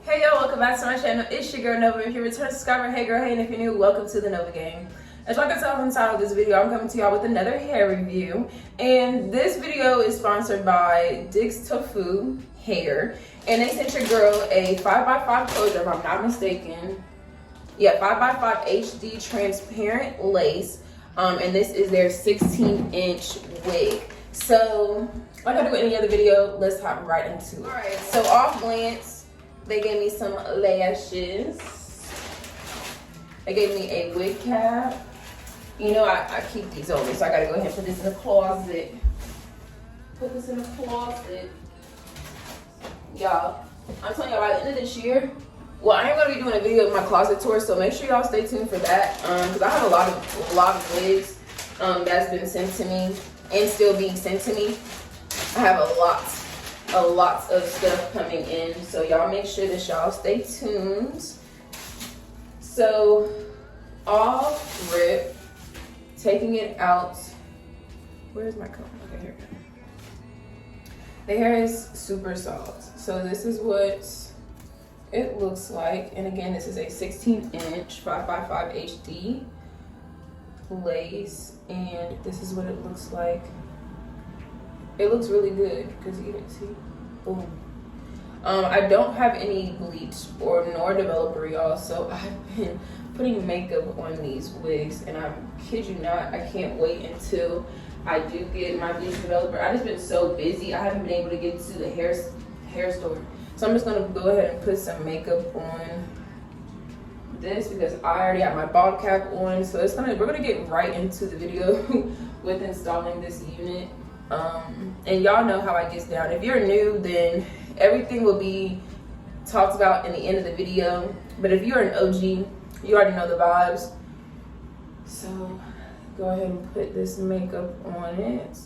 Hey y'all, welcome back to my channel. It's your girl Nova. If you're a return subscriber, hey girl, hey, and if you're new, welcome to the Nova gang. As y'all can tell from the title of this video, I'm coming to y'all with another hair review. And this video is sponsored by Dixtefo hair. And they sent your girl a 5x5 closure, if I'm not mistaken. Yeah, 5x5 HD transparent lace. And this is their 16-inch wig. So, like I do with any other video, let's hop right into it. Alright, so off glance, they gave me some lashes. They gave me a wig cap. You know, I keep these on me, so I gotta go ahead and put this in the closet. Put this in the closet. Y'all, I'm telling y'all, by the end of this year, well, I am gonna be doing a video of my closet tour, so make sure y'all stay tuned for that. Because I have a lot of wigs that's been sent to me and still being sent to me. I have a lot of stuff coming in, so y'all make sure that y'all stay tuned. So off rip, taking it out. Where's my comb? Okay, here we go. The hair is super soft, so this is what it looks like. And again, this is a 16-inch 5x5 HD lace, and this is what it looks like. It looks really good because you can see, boom. I don't have any bleach nor developer, y'all, so I've been putting makeup on these wigs, and I kid you not, I can't wait until I do get my bleach developer. I've just been so busy, I haven't been able to get to the hair store. So I'm just gonna go ahead and put some makeup on this because I already have my ball cap on. So we're gonna get right into the video with installing this unit. And y'all know how I get down. If you're new, then everything will be talked about in the end of the video. But if you're an OG, you already know the vibes. So go ahead and put this makeup on it.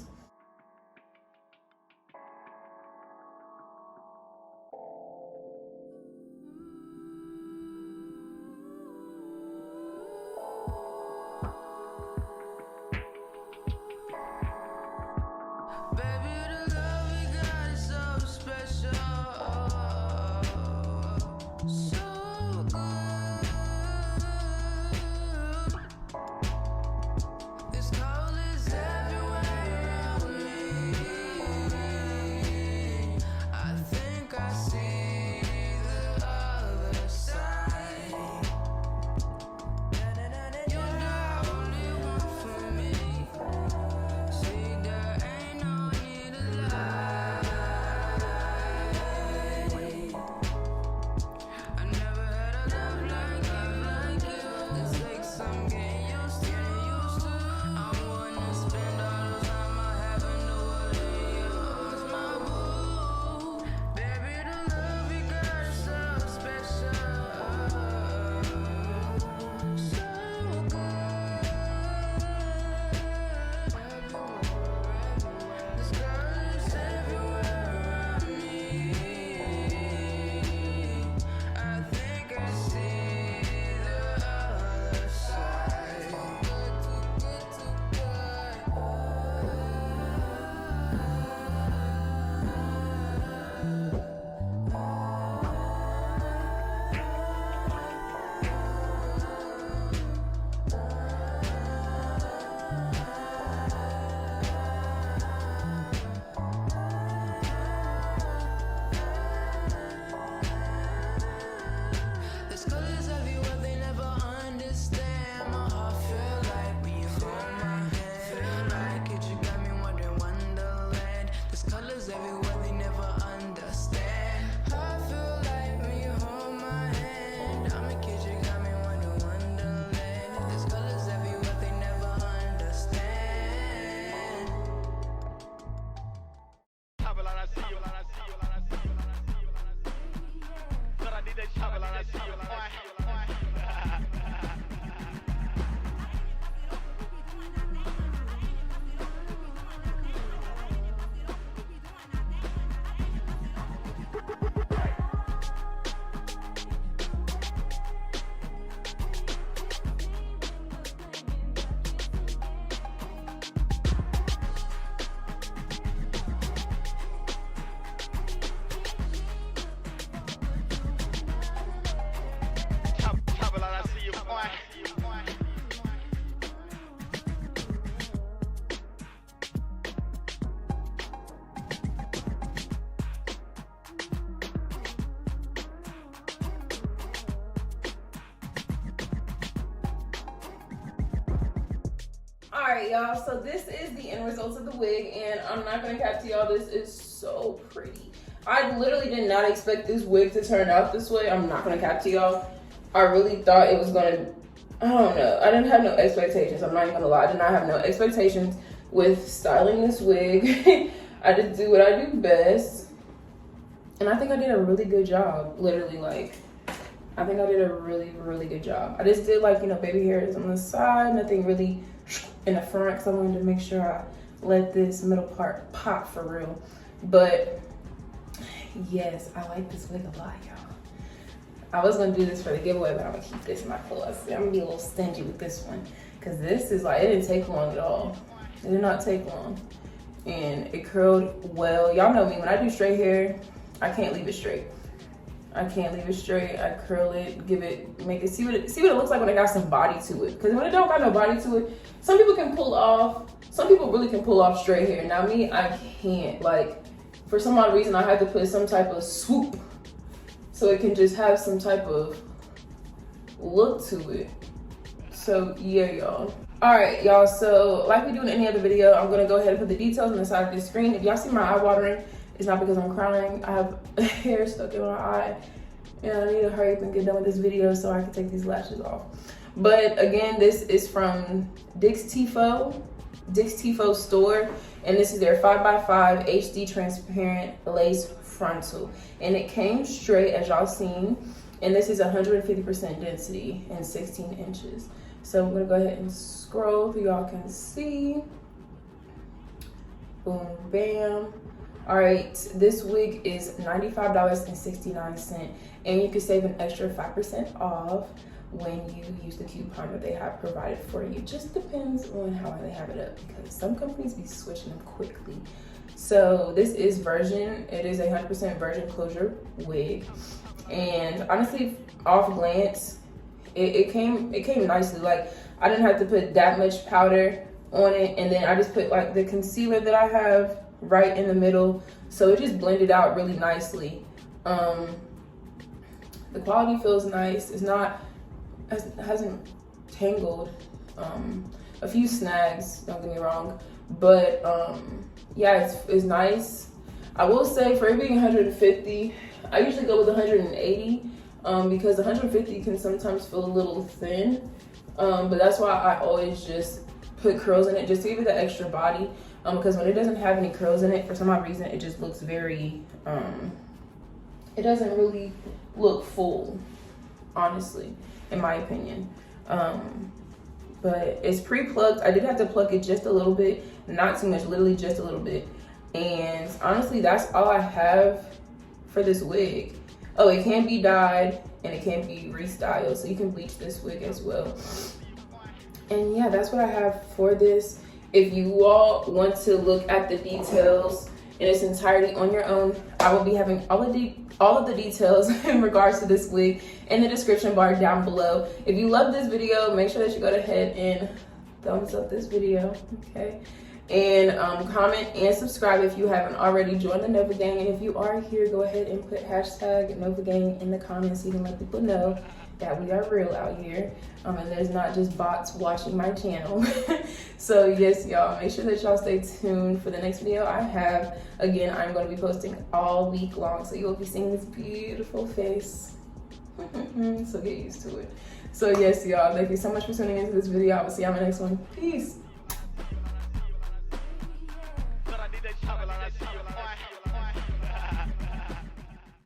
Alright, y'all, so this is the end results of the wig, and I'm not gonna cap to y'all, this is so pretty. I literally did not expect this wig to turn out this way. I'm not gonna cap to y'all. I really thought it was gonna, I don't know. I didn't have no expectations. I'm not even gonna lie. I did not have no expectations with styling this wig. I just do what I do best. And I think I did a really good job. Literally, like, I think I did a really, really good job. I just did, like, you know, baby hairs on the side, nothing really in the front, because I wanted to make sure I let this middle part pop for real. But yes, I like this wig a lot, y'all. I was gonna do this for the giveaway, but I'm gonna keep this in my clothes. I'm gonna be a little stingy with this one, because this is like, it didn't take long at all. It did not take long. And it curled well. Y'all know me, when I do straight hair, I can't leave it straight. I can't leave it straight. I curl it, give it, make it, see what it looks like when it got some body to it. Because when it don't got no body to it, some people can pull off, some people really can pull off straight hair. Now me, I can't. Like, for some odd reason, I had to put some type of swoop so it can just have some type of look to it. So yeah, y'all. All right, y'all, so like we do in any other video, I'm gonna go ahead and put the details on the side of the screen. If y'all see my eye watering, it's not because I'm crying. I have hair stuck in my eye, and I need to hurry up and get done with this video so I can take these lashes off. But again, this is from Dixtefo store, and this is their 5x5 HD transparent lace frontal, and it came straight, as y'all seen, and this is 150% density and 16 inches. So I'm gonna go ahead and scroll so y'all can see. Boom, bam. All right, this wig is $95.69, and you can save an extra 5% off when you use the coupon that they have provided for you. Just depends on how they have it up, because some companies be switching them quickly. So this is virgin. It is a 100% virgin closure wig, and honestly, off glance, it came nicely. Like, I didn't have to put that much powder on it, and then I just put like the concealer that I have right in the middle, so it just blended out really nicely. The quality feels nice. It's not, it hasn't tangled. A few snags, don't get me wrong, but yeah, it's nice. I will say, for it being 150, I usually go with 180 because 150 can sometimes feel a little thin, but that's why I always just put curls in it, just to give it the extra body, because when it doesn't have any curls in it, for some odd reason, it just looks very, it doesn't really look full, honestly, in my opinion. But it's pre-plucked. I did have to pluck it just a little bit, not too much, literally just a little bit. And honestly, that's all I have for this wig. Oh, it can be dyed and it can be restyled, so you can bleach this wig as well. And yeah, that's what I have for this. If you all want to look at the details in its entirety on your own, I will be having all of the details in regards to this wig in the description bar down below. If you love this video, make sure that you go ahead and thumbs up this video, okay? And comment and subscribe if you haven't already. Join the Nova Gang, and if you are here, go ahead and put hashtag Nova Gang in the comments so you can let people know that we are real out here, and there's not just bots watching my channel. So yes, y'all, make sure that y'all stay tuned for the next video I have. Again, I'm going to be posting all week long, so you'll be seeing this beautiful face. So get used to it. So yes, y'all, thank you so much for tuning into this video. I will see y'all in the next one. Peace.